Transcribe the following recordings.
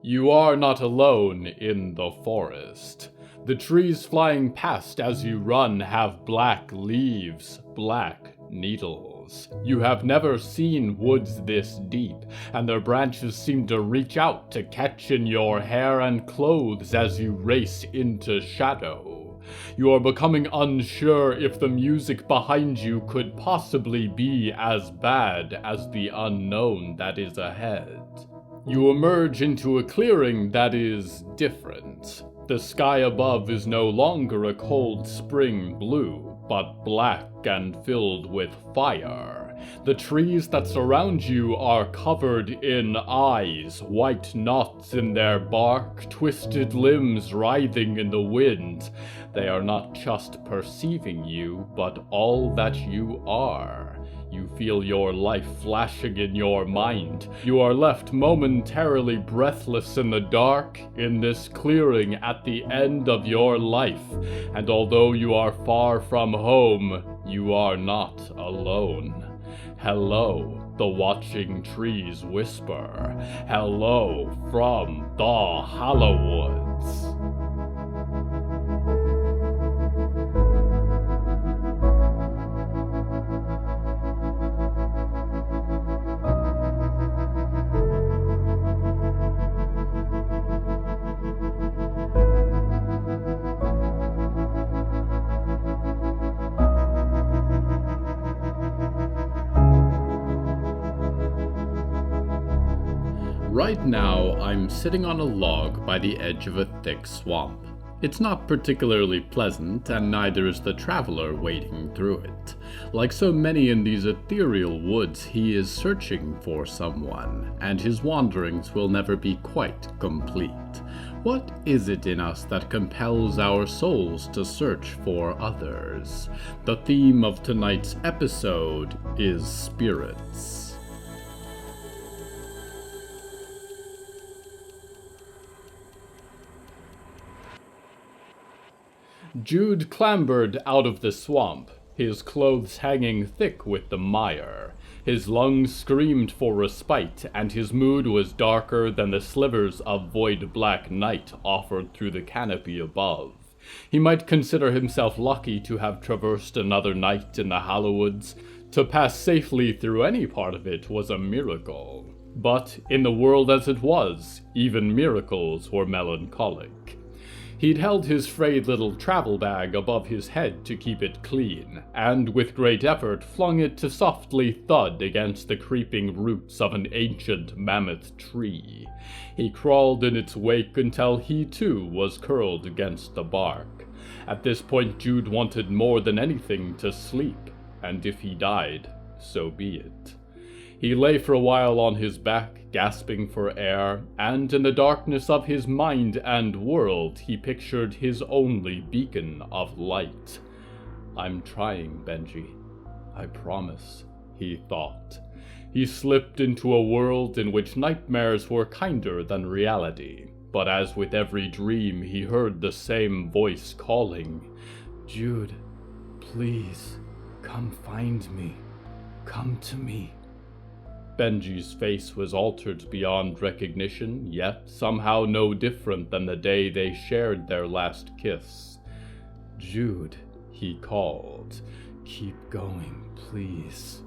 You are not alone in the forest. The trees flying past as you run have black leaves, black needles. You have never seen woods this deep, and their branches seem to reach out to catch in your hair and clothes as you race into shadow. You are becoming unsure if the music behind you could possibly be as bad as the unknown that is ahead. You emerge into a clearing that is different. The sky above is no longer a cold spring blue, but black and filled with fire. The trees that surround you are covered in eyes, white knots in their bark, twisted limbs writhing in the wind. They are not just perceiving you, but all that you are. You feel your life flashing in your mind. You are left momentarily breathless in the dark in this clearing at the end of your life. And although you are far from home, you are not alone. Hello, the watching trees whisper. Hello from the Hallowoods. Right now, I'm sitting on a log by the edge of a thick swamp. It's not particularly pleasant, and neither is the traveler wading through it. Like so many in these ethereal woods, he is searching for someone, and his wanderings will never be quite complete. What is it in us that compels our souls to search for others? The theme of tonight's episode is spirits. Jude clambered out of the swamp, his clothes hanging thick with the mire. His lungs screamed for respite, and his mood was darker than the slivers of void black night offered through the canopy above. He might consider himself lucky to have traversed another night in the Hallowoods. To pass safely through any part of it was a miracle. But in the world as it was, even miracles were melancholic. He'd held his frayed little travel bag above his head to keep it clean, and with great effort flung it to softly thud against the creeping roots of an ancient mammoth tree. He crawled in its wake until he too was curled against the bark. At this point Jude wanted more than anything to sleep, and if he died, so be it. He lay for a while on his back, gasping for air, and in the darkness of his mind and world, he pictured his only beacon of light. "I'm trying, Benji. I promise," he thought. He slipped into a world in which nightmares were kinder than reality, but as with every dream, he heard the same voice calling, "Jude, please, come find me. Come to me." Benji's face was altered beyond recognition, yet somehow no different than the day they shared their last kiss. "Jude," he called, "keep going, please."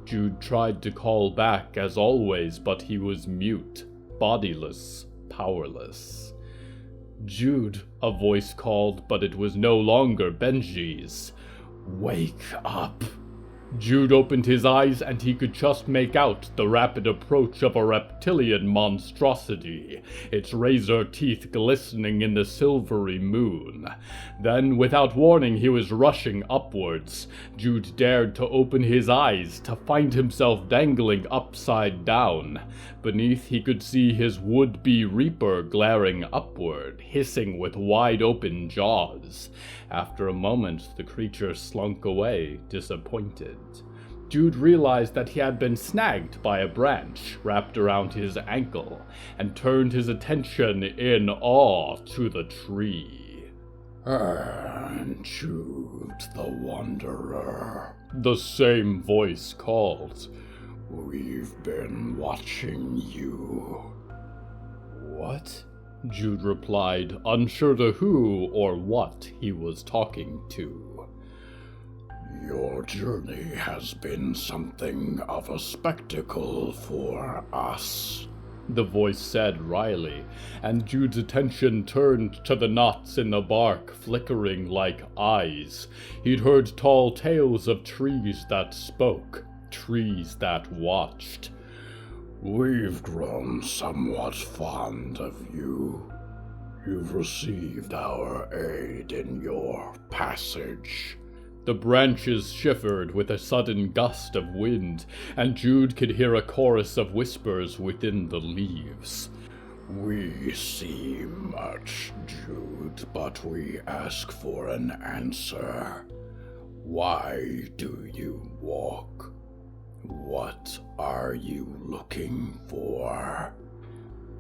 Jude tried to call back as always, but he was mute, bodiless, powerless. "Jude," a voice called, but it was no longer Benji's. "Wake up." Jude opened his eyes and he could just make out the rapid approach of a reptilian monstrosity, its razor teeth glistening in the silvery moon. Then, without warning, he was rushing upwards. Jude dared to open his eyes to find himself dangling upside down. Beneath, he could see his would-be reaper glaring upward, hissing with wide-open jaws. After a moment, the creature slunk away, disappointed. Jude realized that he had been snagged by a branch wrapped around his ankle, and turned his attention in awe to the tree. "Jude the Wanderer," the same voice called. "We've been watching you." "What?" What? Jude replied, unsure to who or what he was talking to. Your journey has been something of a spectacle for us, the voice said wryly, and Jude's attention turned to the knots in the bark flickering like eyes. He'd heard tall tales of trees that spoke, trees that watched. We've grown somewhat fond of you. You've received our aid in your passage. The branches shivered with a sudden gust of wind, and Jude could hear a chorus of whispers within the leaves. We see much, Jude, but we ask for an answer. Why do you walk? What are you looking for?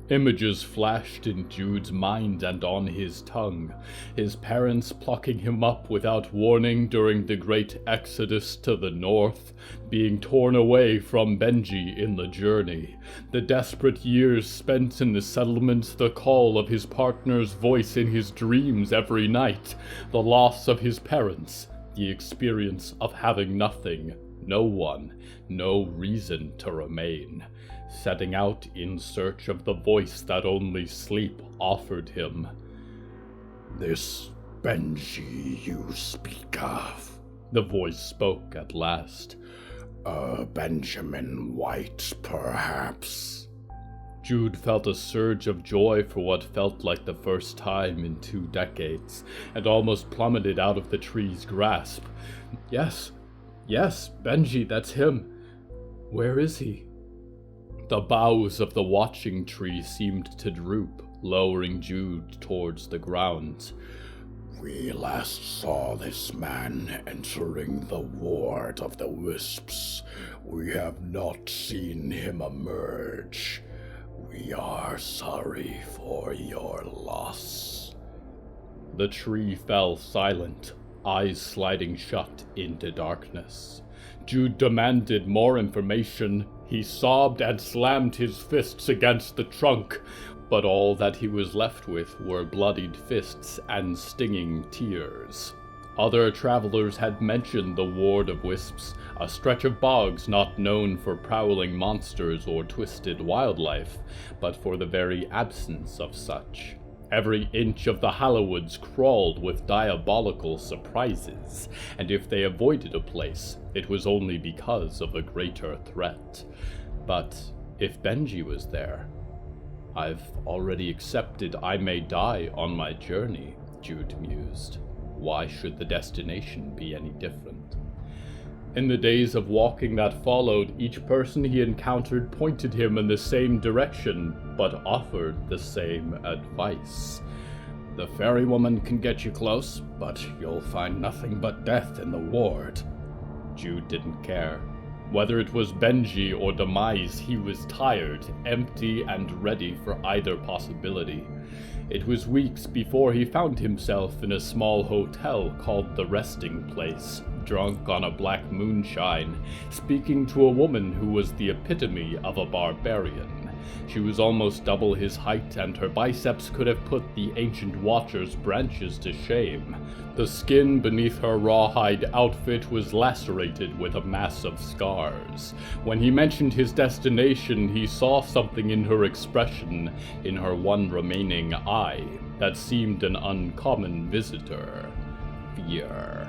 Images flashed in Jude's mind and on his tongue. His parents plucking him up without warning during the great exodus to the north, being torn away from Benji in the journey, the desperate years spent in the settlement, the call of his partner's voice in his dreams every night, the loss of his parents, the experience of having nothing, no one, no reason to remain, setting out in search of the voice that only sleep offered him. This Benji you speak of, the voice spoke at last. Benjamin White, perhaps? Jude felt a surge of joy for what felt like the first time in 2 decades, and almost plummeted out of the tree's grasp. Yes, Benji, that's him. Where is he? The boughs of the watching tree seemed to droop, lowering Jude towards the ground. We last saw this man entering the ward of the Wisps. We have not seen him emerge. We are sorry for your loss. The tree fell silent, eyes sliding shut into darkness. Jude demanded more information. He sobbed and slammed his fists against the trunk, but all that he was left with were bloodied fists and stinging tears. Other travelers had mentioned the ward of Wisps, a stretch of bogs not known for prowling monsters or twisted wildlife, but for the very absence of such. Every inch of the Hallowoods crawled with diabolical surprises, and if they avoided a place, it was only because of a greater threat. But if Benji was there, I've already accepted I may die on my journey, Jude mused. Why should the destination be any different? In the days of walking that followed, each person he encountered pointed him in the same direction, but offered the same advice. The fairy woman can get you close, but you'll find nothing but death in the ward. Jude didn't care. Whether it was Benji or demise, he was tired, empty, and ready for either possibility. It was weeks before he found himself in a small hotel called the Resting Place, drunk on a black moonshine, speaking to a woman who was the epitome of a barbarian. She was almost double his height, and her biceps could have put the ancient Watcher's branches to shame. The skin beneath her rawhide outfit was lacerated with a mass of scars. When he mentioned his destination, he saw something in her expression, in her one remaining eye, that seemed an uncommon visitor. Fear.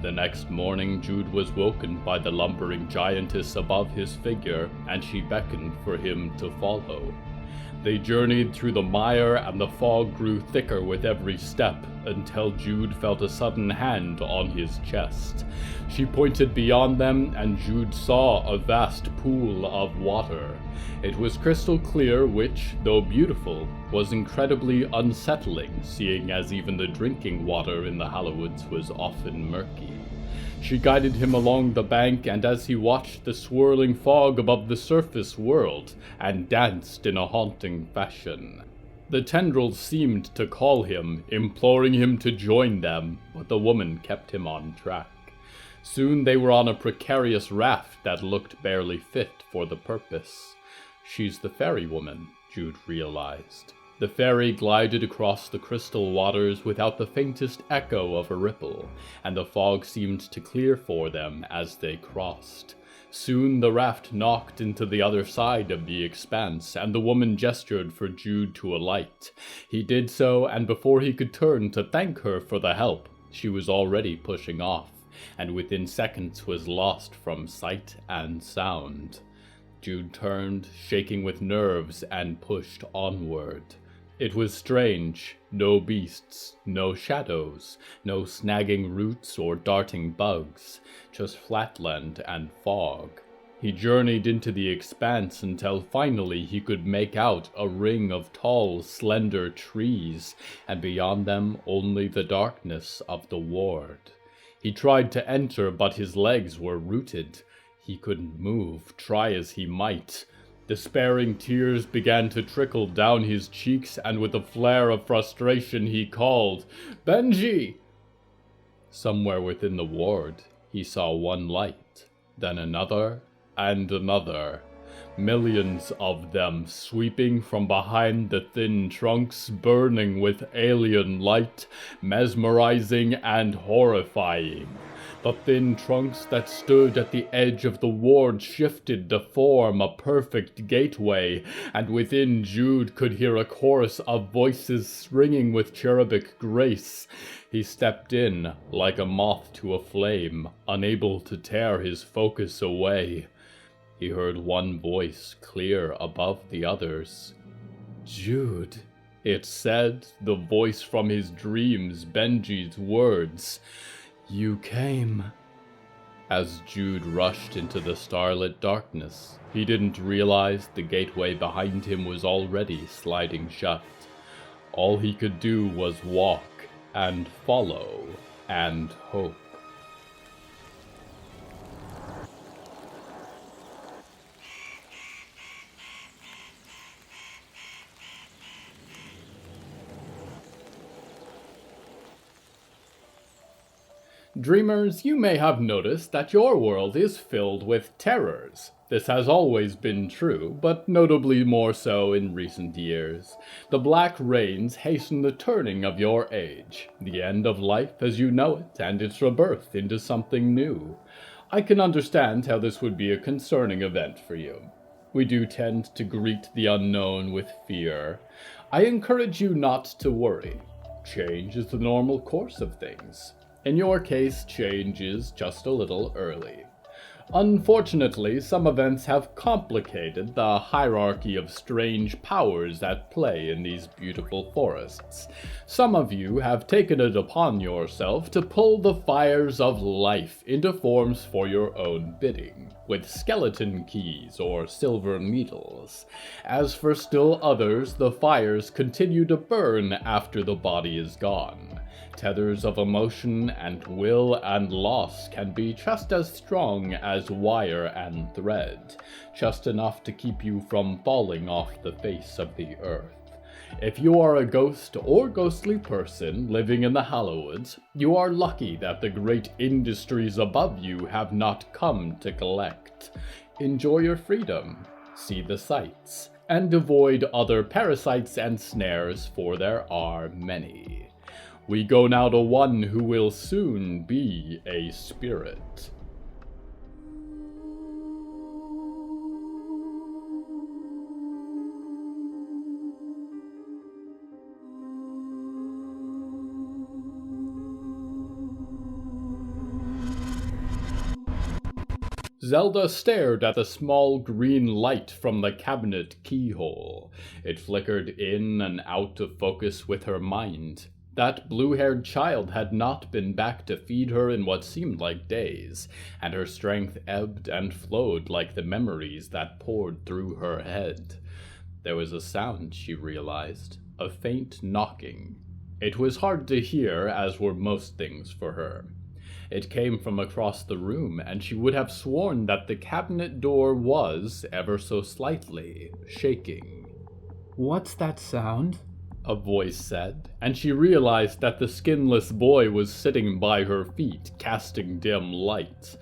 The next morning, Jude was woken by the lumbering giantess above his figure, and she beckoned for him to follow. They journeyed through the mire, and the fog grew thicker with every step, until Jude felt a sudden hand on his chest. She pointed beyond them, and Jude saw a vast pool of water. It was crystal clear, which, though beautiful, was incredibly unsettling, seeing as even the drinking water in the Hallowoods was often murky. She guided him along the bank, and as he watched the swirling fog above the surface whirled, and danced in a haunting fashion. The tendrils seemed to call him, imploring him to join them, but the woman kept him on track. Soon they were on a precarious raft that looked barely fit for the purpose. "She's the fairy woman," Jude realized. The ferry glided across the crystal waters without the faintest echo of a ripple, and the fog seemed to clear for them as they crossed. Soon the raft knocked into the other side of the expanse, and the woman gestured for Jude to alight. He did so, and before he could turn to thank her for the help, she was already pushing off, and within seconds was lost from sight and sound. Jude turned, shaking with nerves, and pushed onward. It was strange. No beasts, no shadows, no snagging roots or darting bugs, just flatland and fog. He journeyed into the expanse until finally he could make out a ring of tall, slender trees, and beyond them only the darkness of the ward. He tried to enter, but his legs were rooted. He couldn't move, try as he might. Despairing tears began to trickle down his cheeks, and with a flare of frustration he called, "Benji!" Somewhere within the ward, he saw one light, then another, and another. Millions of them sweeping from behind the thin trunks, burning with alien light, mesmerizing and horrifying. The thin trunks that stood at the edge of the ward shifted to form a perfect gateway, and within Jude could hear a chorus of voices ringing with cherubic grace. He stepped in, like a moth to a flame, unable to tear his focus away. He heard one voice clear above the others. "Jude," it said, the voice from his dreams, Benji's words. "You came." As Jude rushed into the starlit darkness, he didn't realize the gateway behind him was already sliding shut. All he could do was walk and follow and hope. Dreamers, you may have noticed that your world is filled with terrors. This has always been true, but notably more so in recent years. The black rains hasten the turning of your age, the end of life as you know it, and its rebirth into something new. I can understand how this would be a concerning event for you. We do tend to greet the unknown with fear. I encourage you not to worry. Change is the normal course of things. In your case, change is just a little early. Unfortunately, some events have complicated the hierarchy of strange powers at play in these beautiful forests. Some of you have taken it upon yourself to pull the fires of life into forms for your own bidding, with skeleton keys or silver needles. As for still others, the fires continue to burn after the body is gone. Tethers of emotion and will and loss can be just as strong as wire and thread, just enough to keep you from falling off the face of the earth. If you are a ghost or ghostly person living in the Hallowoods, you are lucky that the great industries above you have not come to collect. Enjoy your freedom, see the sights, and avoid other parasites and snares, for there are many. We go now to one who will soon be a spirit. Zelda stared at the small green light from the cabinet keyhole. It flickered in and out of focus with her mind. That blue-haired child had not been back to feed her in what seemed like days, and her strength ebbed and flowed like the memories that poured through her head. There was a sound, she realized, a faint knocking. It was hard to hear, as were most things for her. It came from across the room, and she would have sworn that the cabinet door was, ever so slightly, shaking. "What's that sound?" a voice said, and she realized that the skinless boy was sitting by her feet, casting dim light.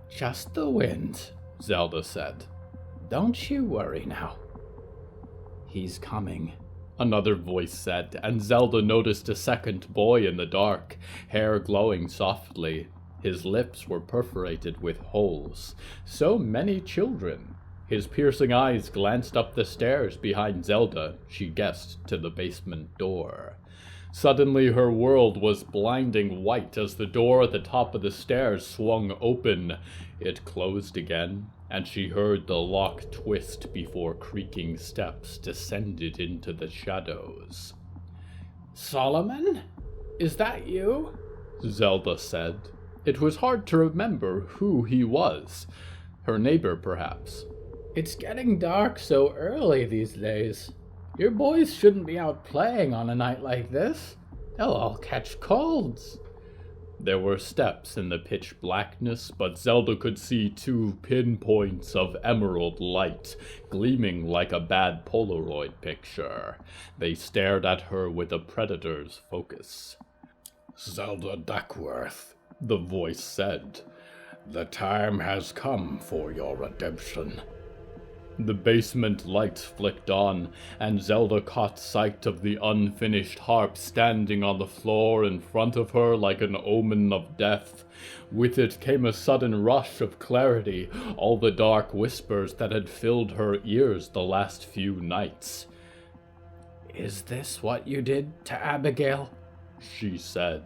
"Just the wind," Zelda said. "Don't you worry now." He's coming, another voice said, and Zelda noticed a second boy in the dark, hair glowing softly. His lips were perforated with holes. So many children. His piercing eyes glanced up the stairs behind Zelda, she guessed, to the basement door. Suddenly her world was blinding white as the door at the top of the stairs swung open. It closed again, and she heard the lock twist before creaking steps descended into the shadows. "Solomon? Is that you?" Zelda said. It was hard to remember who he was. Her neighbor, perhaps. "It's getting dark so early these days. Your boys shouldn't be out playing on a night like this. They'll all catch colds." There were steps in the pitch blackness, but Zelda could see 2 pinpoints of emerald light, gleaming like a bad Polaroid picture. They stared at her with a predator's focus. "Zelda Duckworth," the voice said, "the time has come for your redemption." The basement lights flicked on, and Zelda caught sight of the unfinished harp standing on the floor in front of her like an omen of death. With it came a sudden rush of clarity, all the dark whispers that had filled her ears the last few nights. "Is this what you did to Abigail?" she said.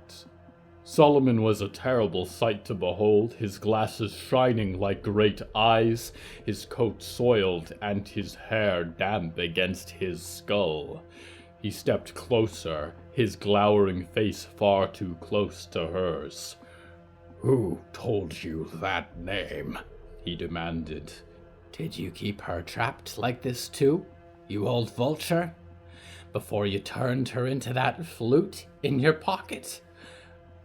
Solomon was a terrible sight to behold, his glasses shining like great eyes, his coat soiled, and his hair damp against his skull. He stepped closer, his glowering face far too close to hers. "Who told you that name?" he demanded. "Did you keep her trapped like this too, you old vulture? Before you turned her into that flute in your pocket?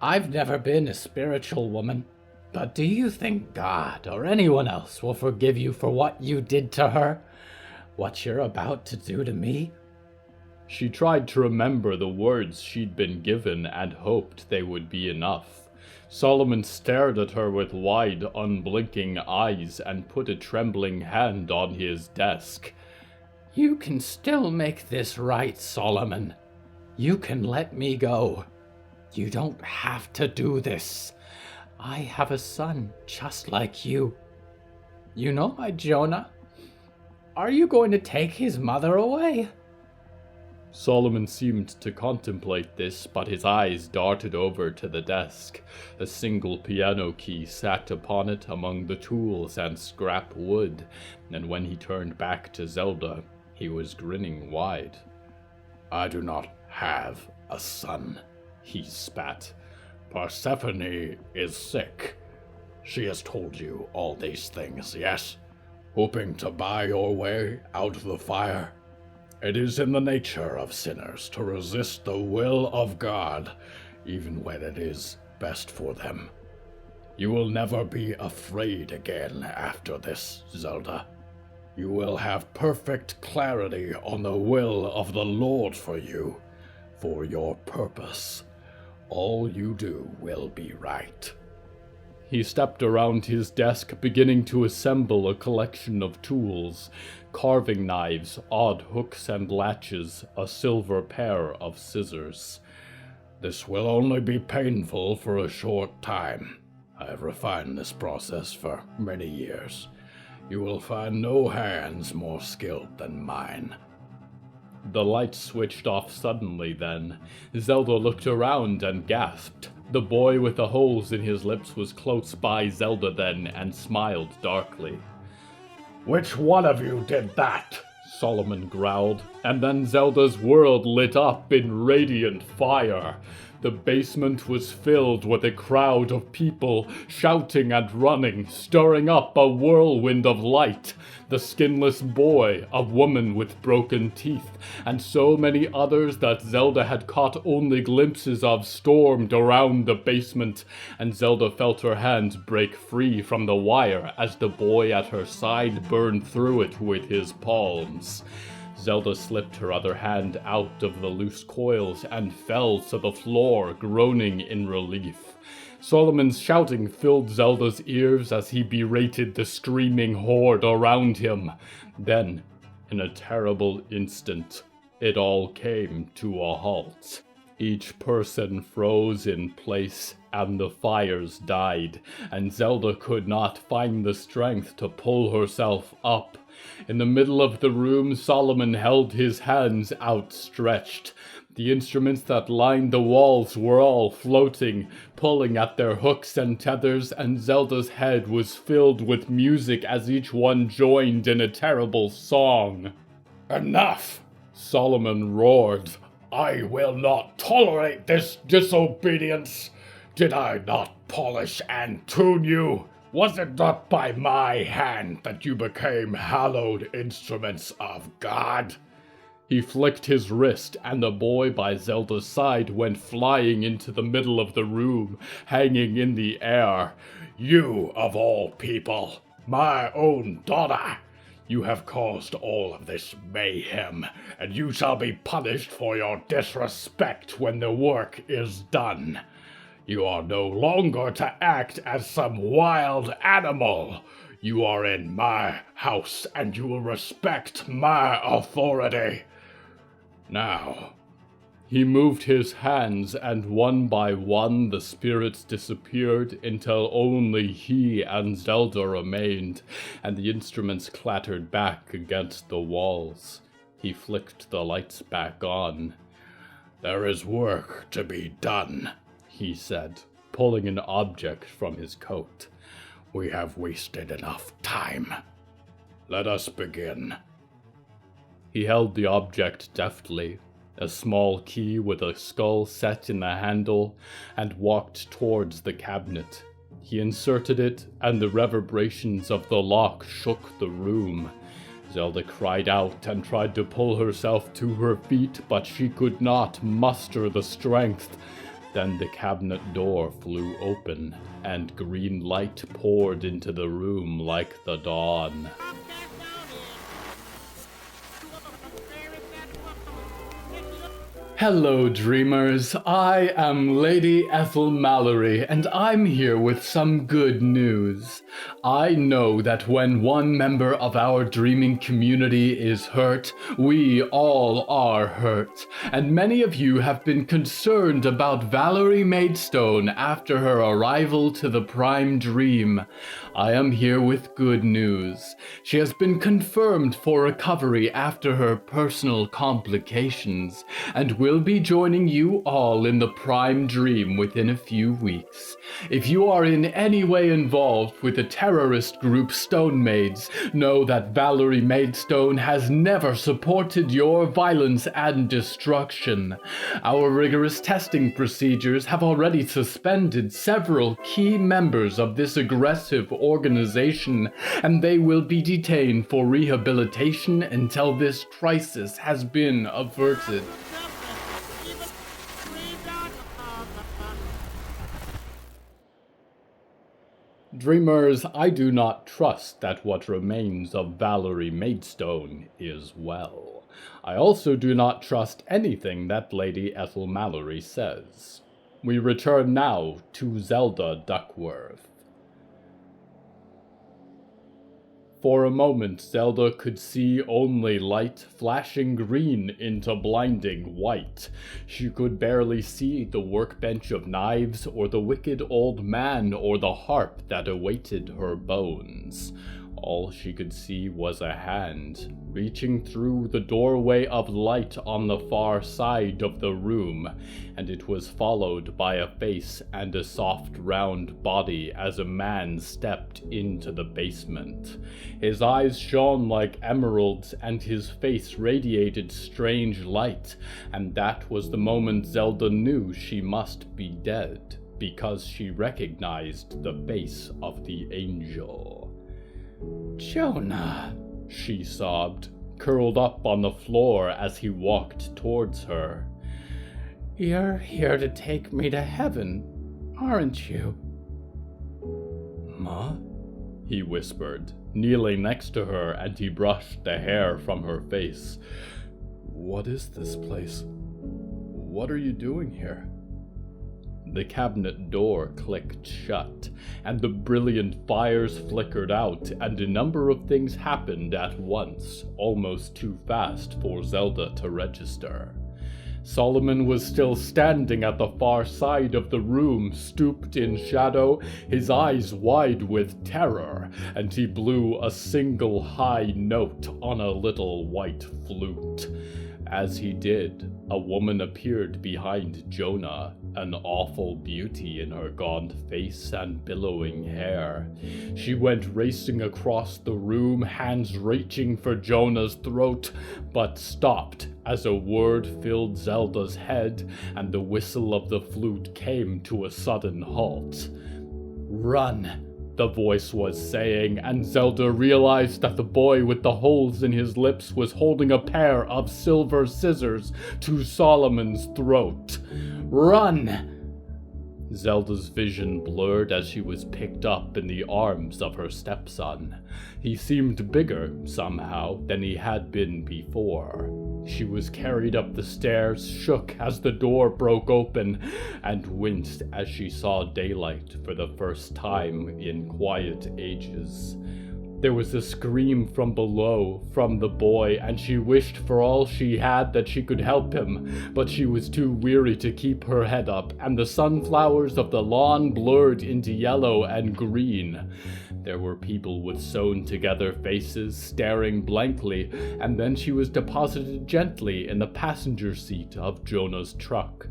I've never been a spiritual woman, but do you think God or anyone else will forgive you for what you did to her? What you're about to do to me?" She tried to remember the words she'd been given and hoped they would be enough. Solomon stared at her with wide, unblinking eyes and put a trembling hand on his desk. "You can still make this right, Solomon. You can let me go. You don't have to do this. I have a son just like you. You know my Jonah? Are you going to take his mother away?" Solomon seemed to contemplate this, but his eyes darted over to the desk. A single piano key sat upon it among the tools and scrap wood, and when he turned back to Zelda, he was grinning wide. "I do not have a son," he spat. "Persephone is sick. She has told you all these things, yes? Hoping to buy your way out of the fire? It is in the nature of sinners to resist the will of God, even when it is best for them. You will never be afraid again after this, Zelda. You will have perfect clarity on the will of the Lord for you, for your purpose. All you do will be right." He stepped around his desk, beginning to assemble a collection of tools, carving knives, odd hooks and latches, a silver pair of scissors. "This will only be painful for a short time. I have refined this process for many years. You will find no hands more skilled than mine." The light switched off suddenly then. Zelda looked around and gasped. The boy with the holes in his lips was close by Zelda then and smiled darkly. "Which one of you did that?" Solomon growled, and then Zelda's world lit up in radiant fire. The basement was filled with a crowd of people, shouting and running, stirring up a whirlwind of light. The skinless boy, a woman with broken teeth, and so many others that Zelda had caught only glimpses of stormed around the basement, and Zelda felt her hands break free from the wire as the boy at her side burned through it with his palms. Zelda slipped her other hand out of the loose coils and fell to the floor, groaning in relief. Solomon's shouting filled Zelda's ears as he berated the screaming horde around him. Then, In a terrible instant, it all came to a halt. Each person froze in place, and the fires died, and Zelda could not find the strength to pull herself up. In the middle of the room, Solomon held his hands outstretched. The instruments that lined the walls were all floating, pulling at their hooks and tethers, and Zelda's head was filled with music as each one joined in a terrible song. Enough! Solomon roared. I will not tolerate this disobedience. Did I not polish and tune you? Was it not by my hand that you became hallowed instruments of God? He flicked his wrist, and the boy by Zelda's side went flying into the middle of the room, hanging in the air. You, of all people, my own daughter, you have caused all of this mayhem, and you shall be punished for your disrespect when the work is done. You are no longer to act as some wild animal. You are in my house, and you will respect my authority. Now, he moved his hands, and one by one the spirits disappeared until only he and Zelda remained, and the instruments clattered back against the walls. He flicked the lights back on. There is work to be done, he said, pulling an object from his coat. We have wasted enough time. Let us begin. He held the object deftly, a small key with a skull set in the handle, and walked towards the cabinet. He inserted it, and the reverberations of the lock shook the room. Zelda cried out and tried to pull herself to her feet, but she could not muster the strength. Then the cabinet door flew open, and green light poured into the room like the dawn. Hello, dreamers. I am Lady Ethel Mallory, and I'm here with some good news. I know that when one member of our dreaming community is hurt, we all are hurt, and many of you have been concerned about Valerie Maidstone after her arrival to the Prime Dream. I am here with good news. She has been confirmed for recovery after her personal complications, and will be joining you all in the Prime Dream within a few weeks. If you are in any way involved with the terrorist group Stone Maids, know that Valerie Maidstone has never supported your violence and destruction. Our rigorous testing procedures have already suspended several key members of this aggressive organization, and they will be detained for rehabilitation until this crisis has been averted. Dreamers, I do not trust that what remains of Valerie Maidstone is well. I also do not trust anything that Lady Ethel Mallory says. We return now to Zelda Duckworth. For a moment, Zelda could see only light flashing green into blinding white. She could barely see the workbench of knives, or the wicked old man, or the harp that awaited her bones. All she could see was a hand, reaching through the doorway of light on the far side of the room, and it was followed by a face and a soft round body as a man stepped into the basement. His eyes shone like emeralds, and his face radiated strange light, and that was the moment Zelda knew she must be dead, because she recognized the face of the angel. "Jonah," she sobbed, curled up on the floor as he walked towards her. "You're here to take me to heaven, aren't you?" "Ma?" he whispered, kneeling next to her, and he brushed the hair from her face. "What is this place? What are you doing here?" The cabinet door clicked shut, and the brilliant fires flickered out, and a number of things happened at once, almost too fast for Zelda to register. Solomon was still standing at the far side of the room, stooped in shadow, his eyes wide with terror, and he blew a single high note on a little white flute. As he did, a woman appeared behind Jonah, an awful beauty in her gaunt face and billowing hair. She went racing across the room, hands reaching for Jonah's throat, but stopped as a word filled Zelda's head and the whistle of the flute came to a sudden halt. "Run," the voice was saying, and Zelda realized that the boy with the holes in his lips was holding a pair of silver scissors to Solomon's throat. "Run!" Zelda's vision blurred as she was picked up in the arms of her stepson. He seemed bigger, somehow, than he had been before. She was carried up the stairs, shook as the door broke open, and winced as she saw daylight for the first time in quiet ages. There was a scream from below, from the boy, and she wished for all she had that she could help him, but she was too weary to keep her head up, and the sunflowers of the lawn blurred into yellow and green. There were people with sewn-together faces staring blankly, and then she was deposited gently in the passenger seat of Jonah's truck.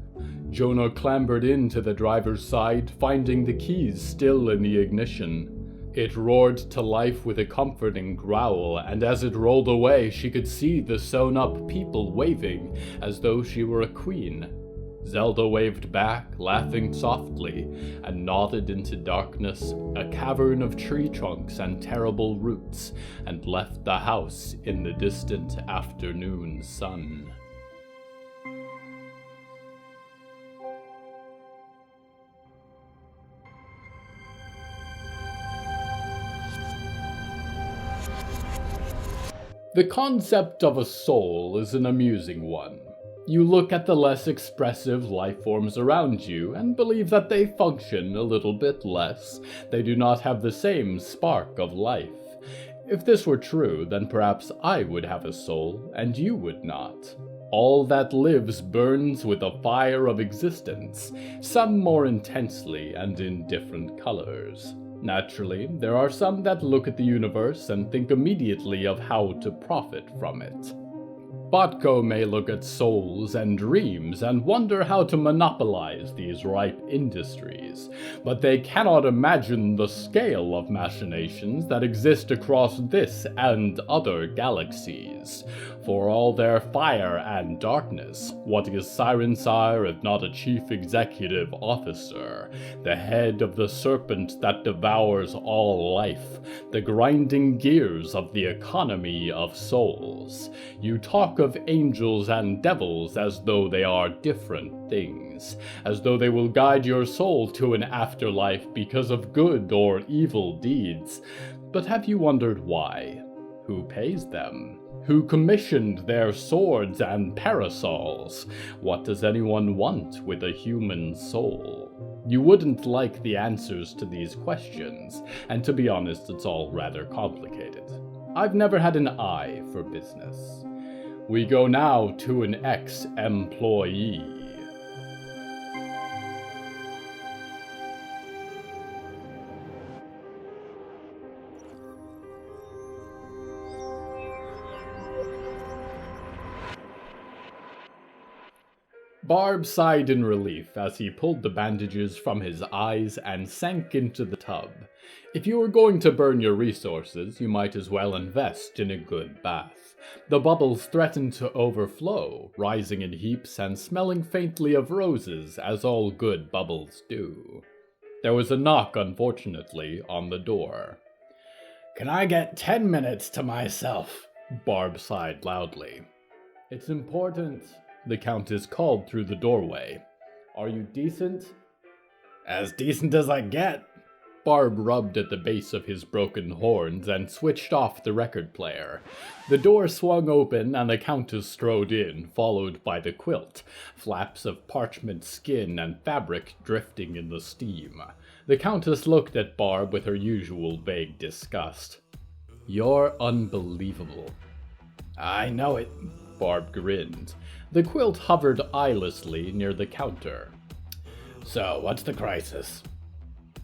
Jonah clambered into the driver's side, finding the keys still in the ignition. It roared to life with a comforting growl, and as it rolled away, she could see the sewn-up people waving, as though she were a queen. Zelda waved back, laughing softly, and nodded into darkness, a cavern of tree trunks and terrible roots, and left the house in the distant afternoon sun. The concept of a soul is an amusing one. You look at the less expressive life forms around you and believe that they function a little bit less. They do not have the same spark of life. If this were true, then perhaps I would have a soul and you would not. All that lives burns with a fire of existence, some more intensely and in different colors. Naturally, there are some that look at the universe and think immediately of how to profit from it. Botko may look at souls and dreams and wonder how to monopolize these ripe industries, but they cannot imagine the scale of machinations that exist across this and other galaxies. For all their fire and darkness, what is Siren Sire if not a chief executive officer, the head of the serpent that devours all life, the grinding gears of the economy of souls? You talk of angels and devils as though they are different things, as though they will guide your soul to an afterlife because of good or evil deeds. But have you wondered why? Who pays them? Who commissioned their swords and parasols? What does anyone want with a human soul? You wouldn't like the answers to these questions, and to be honest, it's all rather complicated. I've never had an eye for business. We go now to an ex-employee. Barb sighed in relief as he pulled the bandages from his eyes and sank into the tub. If you were going to burn your resources, you might as well invest in a good bath. The bubbles threatened to overflow, rising in heaps and smelling faintly of roses, as all good bubbles do. There was a knock, unfortunately, on the door. "Can I get 10 minutes to myself?" Barb sighed loudly. "It's important," the Countess called through the doorway. "Are you decent?" "As decent as I get." Barb rubbed at the base of his broken horns and switched off the record player. The door swung open and the Countess strode in, followed by the quilt, flaps of parchment skin and fabric drifting in the steam. The Countess looked at Barb with her usual vague disgust. "You're unbelievable." "I know it," Barb grinned. The quilt hovered eyelessly near the counter. "So, what's the crisis?"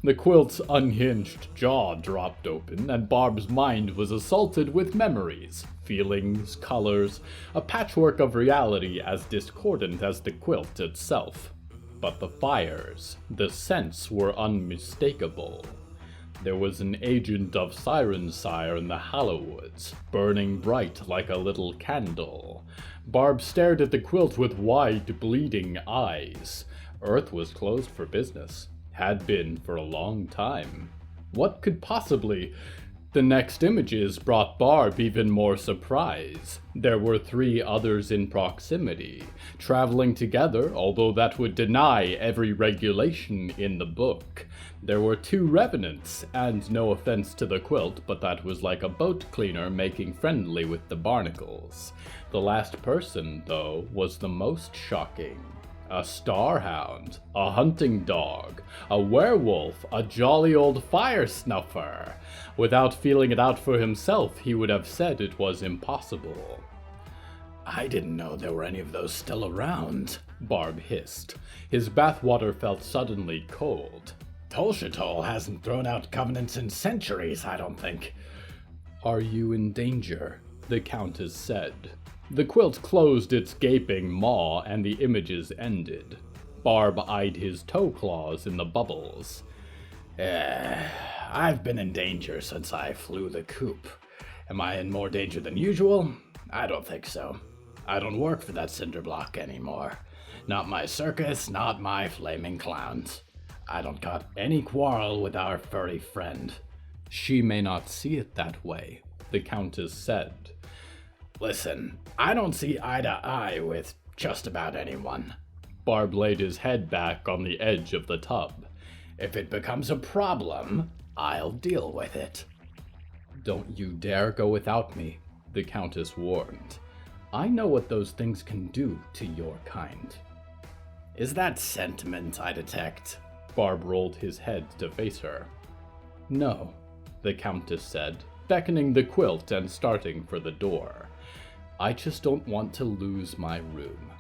The quilt's unhinged jaw dropped open, and Barb's mind was assaulted with memories, feelings, colors, a patchwork of reality as discordant as the quilt itself. But the fires, the scents were unmistakable. There was an agent of Sirensire in the Hallowoods, burning bright like a little candle. Barb stared at the quilt with wide, bleeding eyes. Earth was closed for business. Had been for a long time. What could possibly... The next images brought Barb even more surprise. There were 3 others in proximity, traveling together, although that would deny every regulation in the book. There were 2 revenants, and no offense to the quilt, but that was like a boat cleaner making friendly with the barnacles. The last person, though, was the most shocking. A starhound, a hunting dog, a werewolf, a jolly old fire snuffer. Without feeling it out for himself, he would have said it was impossible. "I didn't know there were any of those still around," Barb hissed. His bathwater felt suddenly cold. "Tolshatol hasn't thrown out covenants in centuries, I don't think." "Are you in danger?" the Countess said. The quilt closed its gaping maw, and the images ended. Barb eyed his toe claws in the bubbles. I've been in danger since I flew the coop. Am I in more danger than usual? I don't think so. I don't work for that cinder block anymore. Not my circus, not my flaming clowns. I don't got any quarrel with our furry friend." "She may not see it that way," the Countess said. "Listen, I don't see eye to eye with just about anyone." Barb laid his head back on the edge of the tub. "If it becomes a problem, I'll deal with it." "Don't you dare go without me," the Countess warned. "I know what those things can do to your kind." "Is that sentiment I detect?" Barb rolled his head to face her. "No," the Countess said, beckoning the quilt and starting for the door. "I just don't want to lose my room."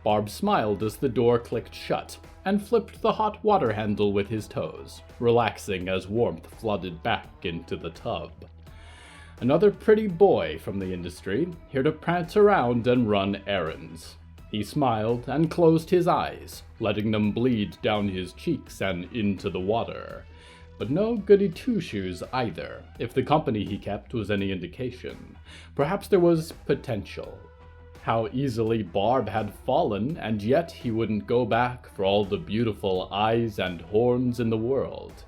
Barb smiled as the door clicked shut, and flipped the hot water handle with his toes, relaxing as warmth flooded back into the tub. Another pretty boy from the industry, here to prance around and run errands. He smiled and closed his eyes, letting them bleed down his cheeks and into the water. But no goody two-shoes either, if the company he kept was any indication. Perhaps there was potential. How easily Barb had fallen, and yet he wouldn't go back for all the beautiful eyes and horns in the world.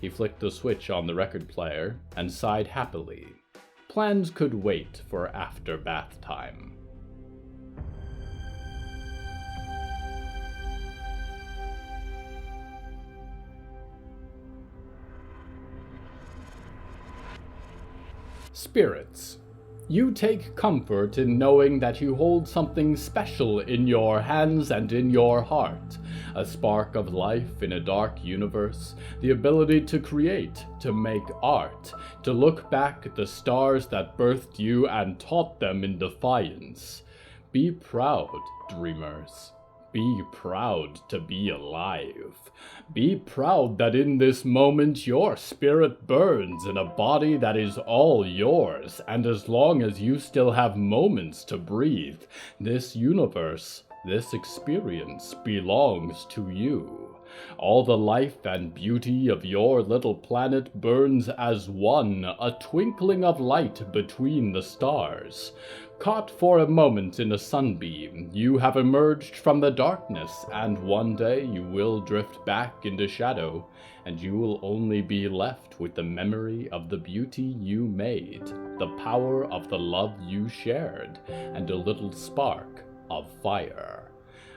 He flicked the switch on the record player and sighed happily. Plans could wait for after bath time. Spirits. You take comfort in knowing that you hold something special in your hands and in your heart. A spark of life in a dark universe, the ability to create, to make art, to look back at the stars that birthed you and taught them in defiance. Be proud, dreamers. Be proud to be alive. Be proud that in this moment your spirit burns in a body that is all yours, and as long as you still have moments to breathe, this universe, this experience belongs to you. All the life and beauty of your little planet burns as one, a twinkling of light between the stars. Caught for a moment in a sunbeam, you have emerged from the darkness, and one day you will drift back into shadow, and you will only be left with the memory of the beauty you made, the power of the love you shared, and a little spark of fire.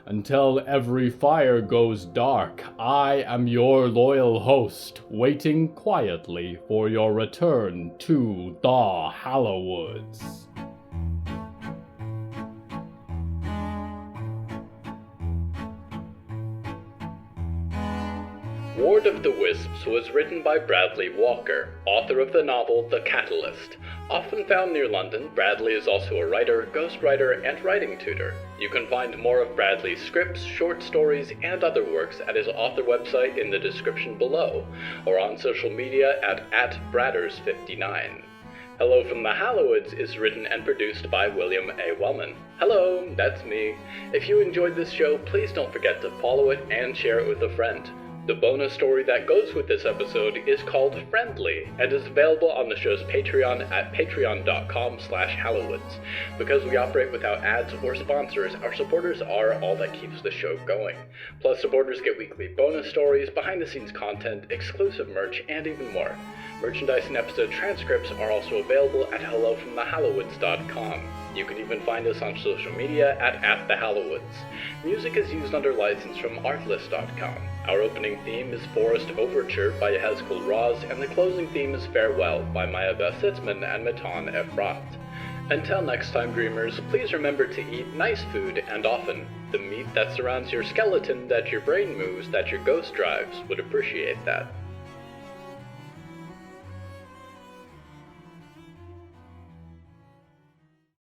Until every fire goes dark, I am your loyal host, waiting quietly for your return to the Hallowoods. Ward of the Wisps was written by Bradley Walker, author of the novel The Catalyst. Often found near London, Bradley is also a writer, ghostwriter, and writing tutor. You can find more of Bradley's scripts, short stories, and other works at his author website in the description below, or on social media at @Bradders59. Hello from the Hallowoods is written and produced by William A. Wellman. Hello, that's me. If you enjoyed this show, please don't forget to follow it and share it with a friend. The bonus story that goes with this episode is called Friendly and is available on the show's Patreon at patreon.com/Hallowoods. Because we operate without ads or sponsors, our supporters are all that keeps the show going. Plus, supporters get weekly bonus stories, behind-the-scenes content, exclusive merch, and even more. Merchandise and episode transcripts are also available at hellofromthehallowoods.com. You can even find us on social media at @thehallowoods. Music is used under license from artlist.com. Our opening theme is Forest Overture by Yehezkel Raz, and the closing theme is Farewell by Belsitzman and Matan Ephrat. Until next time, dreamers, please remember to eat nice food and often. The meat that surrounds your skeleton, that your brain moves, that your ghost drives would appreciate that.